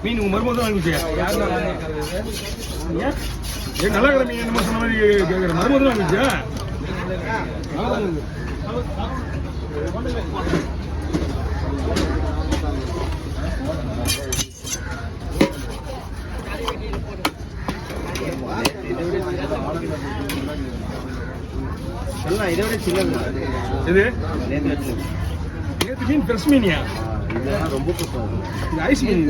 மீன் உங்க மருமக தான் வாங்கிச்சு. நல்லா இருக்கிற மீன் என்னமோ சொன்ன மாதிரி கேட்குற மருமக தான் வாங்கிச்சு. இதை விட சின்ன இது நேற்று மீன் ஃப்ரெஷ் மீனியா? ரொம்ப புதுசாக ஐஸ் மீன்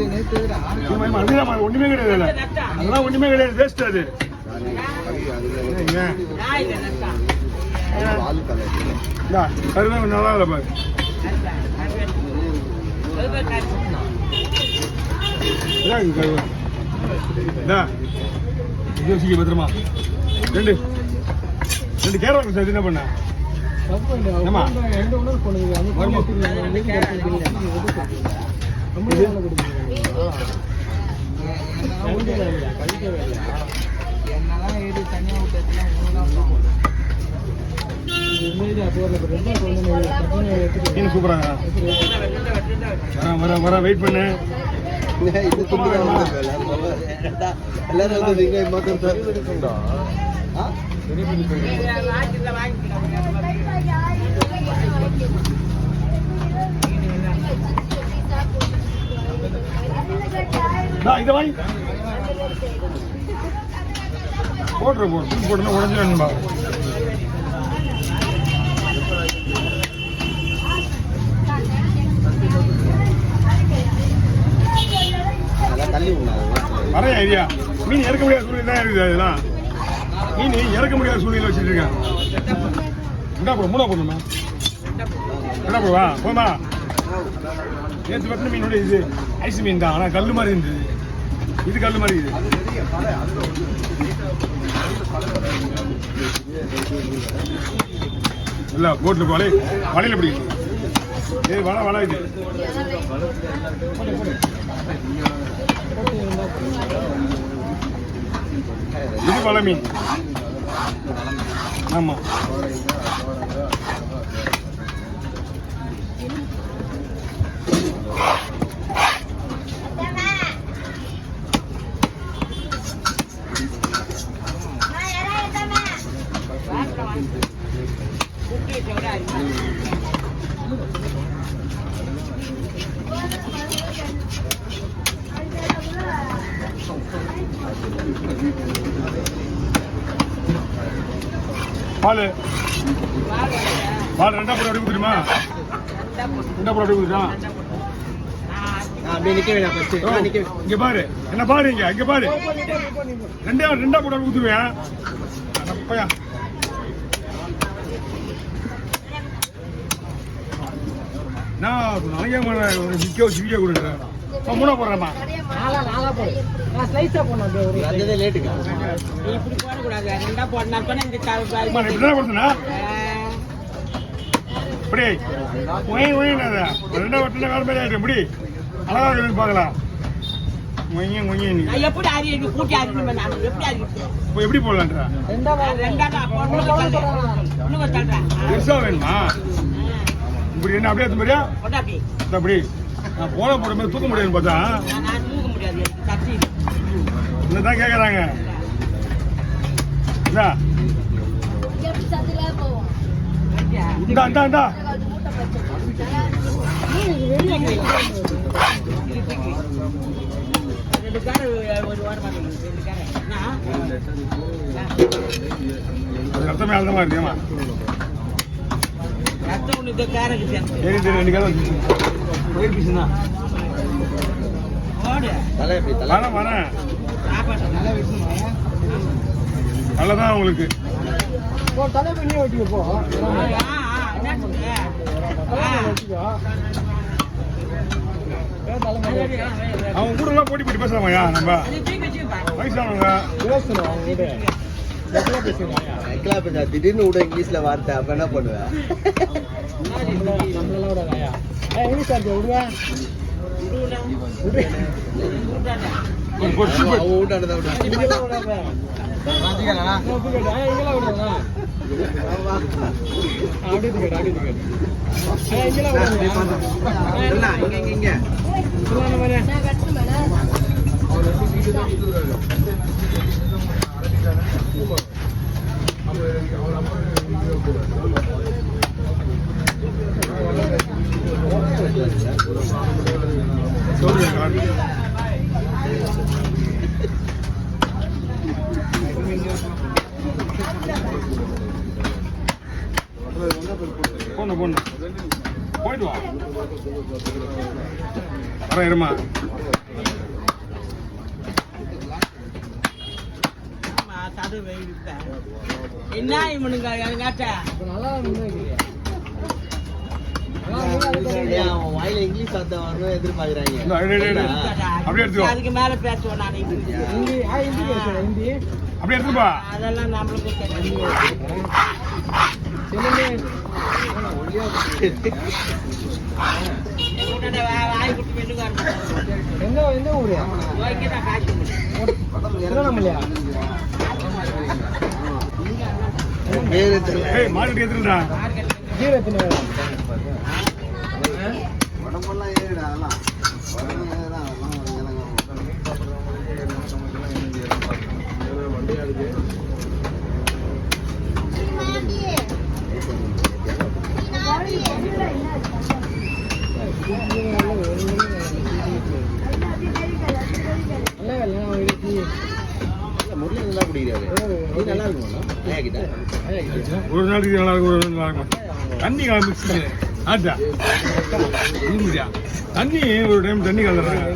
அதுதான் ஒன்றுமே கிடையாது. அதெல்லாம் ஒன்றுமே கிடையாது, வேஸ்ட் அது. கருவே நல்லா இல்லை பாரு. கருவே யோசிக்க பத்திரமா. ரெண்டு கேரளா சார் என்ன பண்ண சூப்பராங்க. வர வெயிட் பண்ணு. எல்லாரும் வந்து இதை வாங்கி போட்டுனா உடஞ்சிடணும்பா. வரையா ஐடியா மீன் இறக்க முடியாத சூழ்நிலை தான் இருக்குது. அதெல்லாம் மீன் இறக்க முடியாத சூழ்நிலை வச்சுட்டு இருக்கேன். என்ன போடும்? மூணா போடணுமா? என்ன போடுவா? போமா நேற்று பத்தின மீனோட இது ஐஸ் மீன் தான். ஆனால் கல் மாதிரி இருந்தது. இது கல் மாதிரி இது. இல்லை போட்டில் வலையில் பிடிக்கணும். ஏ வலை இது. இது வலை மீன். ஆமா பால் ரெண்டா போட்டு அப்படி கொடுத்துருமா? ரெண்டா போட்டு அப்படி கொடுத்துட்டா இங்க பாரு. என்ன பாரு இங்க பாரு. ரெண்டா போட்டு அப்படி கொடுத்துருவேன். அப்பயா நான் நாளைக்கே சிக்க சிக்க கொடுக்குறேன். மூணா போடுறேம்மா. எப்படி போடலான்றா? வேணுமா? இப்படி என்ன அப்படியே மாதிரியா? அப்படி நான் போன போட மாதிரி தூக்க முடியாதுன்னு பார்த்தா என்னதான் கேக்குறாங்க. அது அர்த்தமே அர்த்தமா இருக்குமா? நல்லதான் உங்களுக்கு. அவங்க கூட எல்லாம் போட்டி போட்டு பேசலாமாயா? நம்ம வயசானவங்க திடீர்னு விட இங்கிலீஷ்ல வார்த்தை அப்ப என்ன பண்ணுவேன்? விடுவேன் பொண்ணு பொண்ணு போயிட்டு வா வர இருமா என்ன இவனுங்க வாயில இங்கிலீஷ் வார்த்தை வரணும் எதிர்பார்க்கறாங்க. அப்படியே எடுத்துக்கோ அதுக்கு மேல பேசுவோம் நான் அப்படியே எடுத்துப்பா அதெல்லாம் நம்மளுக்கு வாய் குட்டி வெண்ணுக்காரு எந்த ஊரு பேரு தெரியல. ஏய் மார்க்கெட் எடுத்துடா உடம்பெல்லாம் ஏறிடா அதெல்லாம். உடம்பு ஏறிடா, அதெல்லாம் ஒரு முறையில் நல்லா குடிக்கிறாரு. இது நல்லா இருக்குமா ஐயா கிட்ட? ஒரு நாளைக்கு நல்லா இருக்கும் ஒரு நாள் நல்லா இருக்கும் தண்ணி மிக்ஸ் ஆச்சா இருந்துச்சா தண்ணி ஒரு டைம் தண்ணி கலந்துறாங்க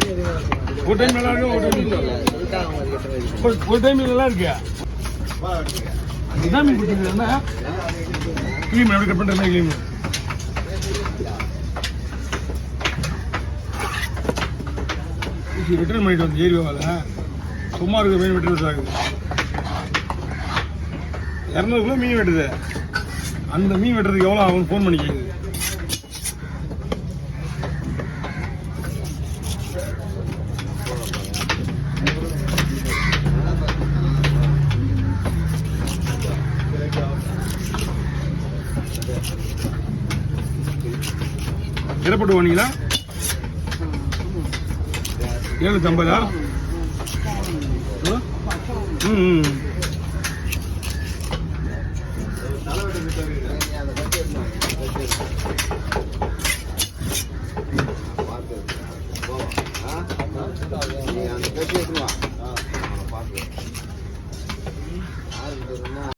ஒரு டைம் நல்லா இருக்கும் ஒரு டைம் நல்லா இருக்கு இதான் மீன் பிடிச்சிருந்தா கிளீம் எப்படி கட் பண்ணுற மாதிரி கிளீம் ரிட்டர்ன் பண்ணிட்டு வந்து ஏரியாவில் சும்மா இருக்கிற மீன் வெட்டுறது ஆகுது 200 கிலோ மீன் வெட்டுது அந்த மீன் வெட்டுறதுக்கு எவ்வளோ ஆகும் ஃபோன் பண்ணி கேட்குது இடப்பட்டு வாங்கிங்களா 750 ம்